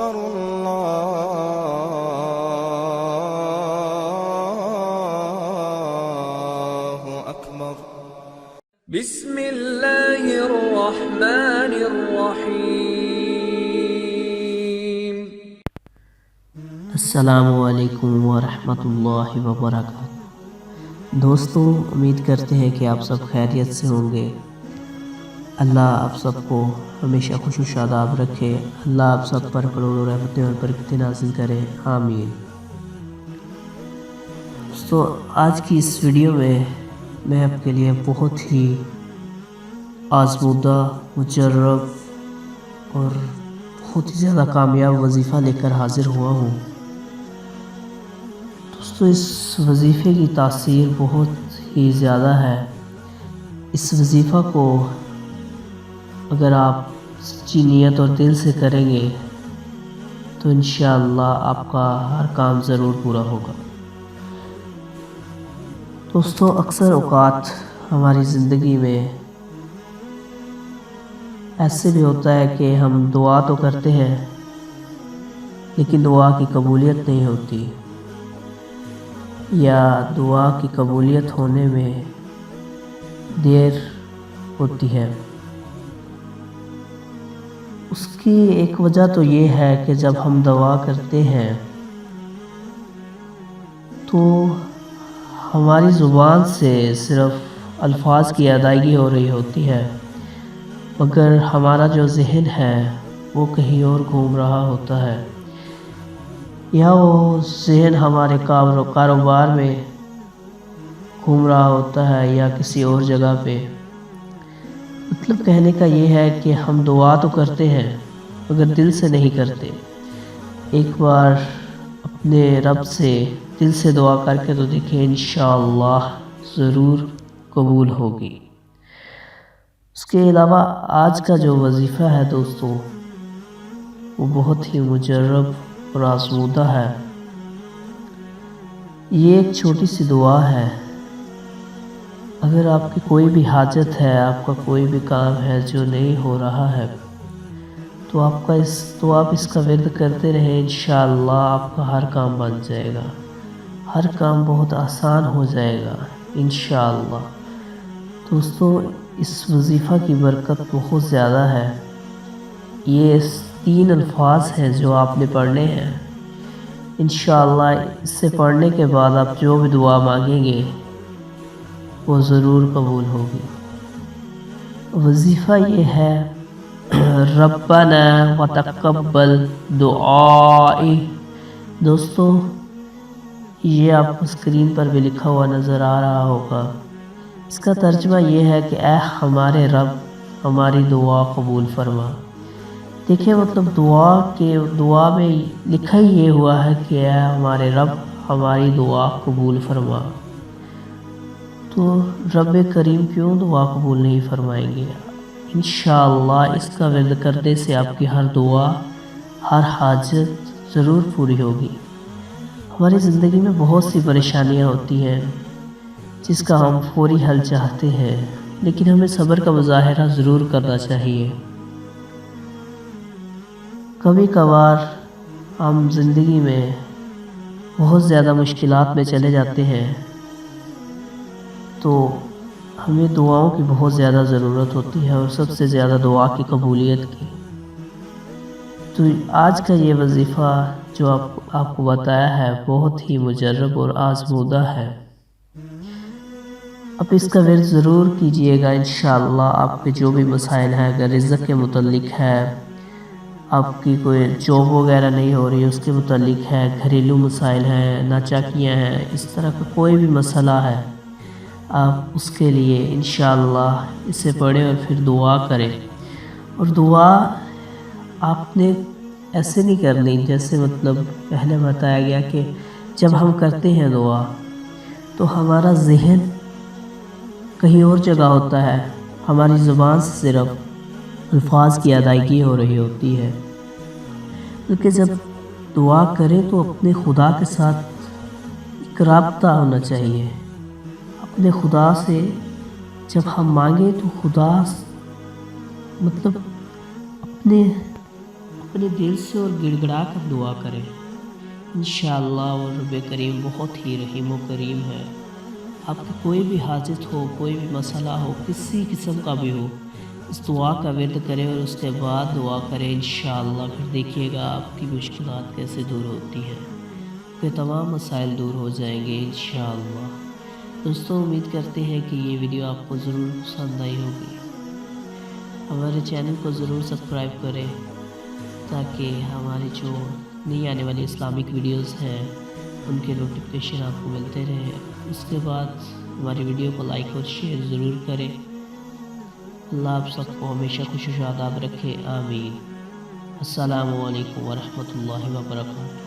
أكبر الله أكبر بسم الله الرحمن الرحيم السلام علیکم ورحمۃ اللہ وبرکاتہ۔ دوستوں، امید کرتے ہیں کہ آپ سب خیریت سے ہوں گے۔ اللہ آپ سب کو ہمیشہ خوش و شاداب رکھے۔ اللہ آپ سب پر کروڑوں رحمتیں اور برکتیں نازل کرے، آمین۔ دوستوں، آج کی اس ویڈیو میں آپ کے لیے بہت ہی آزمودہ، مجرب اور بہت ہی زیادہ کامیاب وظیفہ لے کر حاضر ہوا ہوں۔ دوستو، اس وظیفے کی تاثیر بہت ہی زیادہ ہے۔ اس وظیفہ کو اگر آپ سچی نیت اور دل سے کریں گے تو انشاءاللہ آپ کا ہر کام ضرور پورا ہوگا۔ دوستو، اکثر اوقات ہماری زندگی میں ایسے بھی ہوتا ہے کہ ہم دعا تو کرتے ہیں لیکن دعا کی قبولیت نہیں ہوتی، یا دعا کی قبولیت ہونے میں دیر ہوتی ہے۔ اس کی ایک وجہ تو یہ ہے کہ جب ہم دعا کرتے ہیں تو ہماری زبان سے صرف الفاظ کی ادائیگی ہو رہی ہوتی ہے، مگر ہمارا جو ذہن ہے وہ کہیں اور گھوم رہا ہوتا ہے، یا وہ ذہن ہمارے کاروبار میں گھوم رہا ہوتا ہے یا کسی اور جگہ پہ۔ مطلب کہنے کا یہ ہے کہ ہم دعا تو کرتے ہیں مگر دل سے نہیں کرتے۔ ایک بار اپنے رب سے دل سے دعا کر کے تو دیکھیں، انشاءاللہ ضرور قبول ہوگی۔ اس کے علاوہ آج کا جو وظیفہ ہے دوستو، وہ بہت ہی مجرب اور آزمودہ ہے۔ یہ ایک چھوٹی سی دعا ہے۔ اگر آپ کی کوئی بھی حاجت ہے، آپ کا کوئی بھی کام ہے جو نہیں ہو رہا ہے، تو آپ اس کا ورد کرتے رہیں، انشاءاللہ آپ کا ہر کام بن جائے گا، ہر کام بہت آسان ہو جائے گا انشاءاللہ۔ دوستو، اس وظیفہ کی برکت بہت زیادہ ہے۔ یہ 3 الفاظ ہیں جو آپ نے پڑھنے ہیں۔ انشاءاللہ اس سے پڑھنے کے بعد آپ جو بھی دعا مانگیں گے وہ ضرور قبول ہوگی۔ وظیفہ یہ ہے، ربنا وتقبل دعائی۔ دوستو، یہ آپ کو اسکرین پر بھی لکھا ہوا نظر آ رہا ہوگا۔ اس کا ترجمہ یہ ہے کہ اے ہمارے رب، ہماری دعا قبول فرما۔ دیکھیں، مطلب دعا میں لکھا ہی یہ ہوا ہے کہ اے ہمارے رب، ہماری دعا قبول فرما۔ تو رب کریم کیوں دعا قبول نہیں فرمائیں گے؟ انشاءاللہ اس کا ورد کرنے سے آپ کی ہر دعا، ہر حاجت ضرور پوری ہوگی۔ ہماری زندگی میں بہت سی پریشانیاں ہوتی ہیں جس کا ہم فوری حل چاہتے ہیں، لیکن ہمیں صبر کا مظاہرہ ضرور کرنا چاہیے۔ کبھی کبھار ہم زندگی میں بہت زیادہ مشکلات میں چلے جاتے ہیں تو ہمیں دعاؤں کی بہت زیادہ ضرورت ہوتی ہے، اور سب سے زیادہ دعا کی قبولیت کی۔ تو آج کا یہ وظیفہ جو آپ کو بتایا ہے بہت ہی مجرب اور آزمودہ ہے۔ اب اس کا ورد ضرور کیجئے گا انشاءاللہ۔ آپ کے جو بھی مسائل ہیں، اگر رزق کے متعلق ہے، آپ کی کوئی جاب وغیرہ نہیں ہو رہی اس کے متعلق ہے، گھریلو مسائل ہیں، ناچاکیاں ہیں، اس طرح کا کوئی بھی مسئلہ ہے، آپ اس کے لیے انشاءاللہ اسے پڑھیں اور پھر دعا کریں۔ اور دعا آپ نے ایسے نہیں کرنی جیسے مطلب پہلے بتایا گیا کہ جب ہم کرتے ہیں دعا تو ہمارا ذہن کہیں اور جگہ ہوتا ہے، ہماری زبان سے صرف الفاظ کی ادائیگی ہو رہی ہوتی ہے۔ کیونکہ جب دعا کریں تو اپنے خدا کے ساتھ ایک رابطہ ہونا چاہیے۔ اپنے خدا سے جب ہم مانگیں تو خدا مطلب اپنے اپنے دل سے اور گڑ گڑا کر دعا کریں، انشاءاللہ اور رب کریم بہت ہی رحیم و کریم ہے۔ آپ کی کوئی بھی حاجت ہو، کوئی بھی مسئلہ ہو، کسی قسم کا بھی ہو، اس دعا کا ورد کریں اور اس کے بعد دعا کریں، انشاءاللہ پھر دیکھیے گا آپ کی مشکلات کیسے دور ہوتی ہیں، آپ کے تمام مسائل دور ہو جائیں گے انشاءاللہ۔ دوستوں امید کرتے ہیں کہ یہ ویڈیو آپ کو ضرور پسند آئی ہوگی۔ ہمارے چینل کو ضرور سبسکرائب کریں تاکہ ہماری جو نئی آنے والی اسلامک ویڈیوز ہیں ان کے نوٹیفیکیشن آپ کو ملتے رہیں۔ اس کے بعد ہماری ویڈیو کو لائک اور شیئر ضرور کریں۔ اللہ آپ سب کو ہمیشہ خوش و شاداب رکھے، آمین۔ السلام علیکم ورحمۃ اللہ وبرکاتہ۔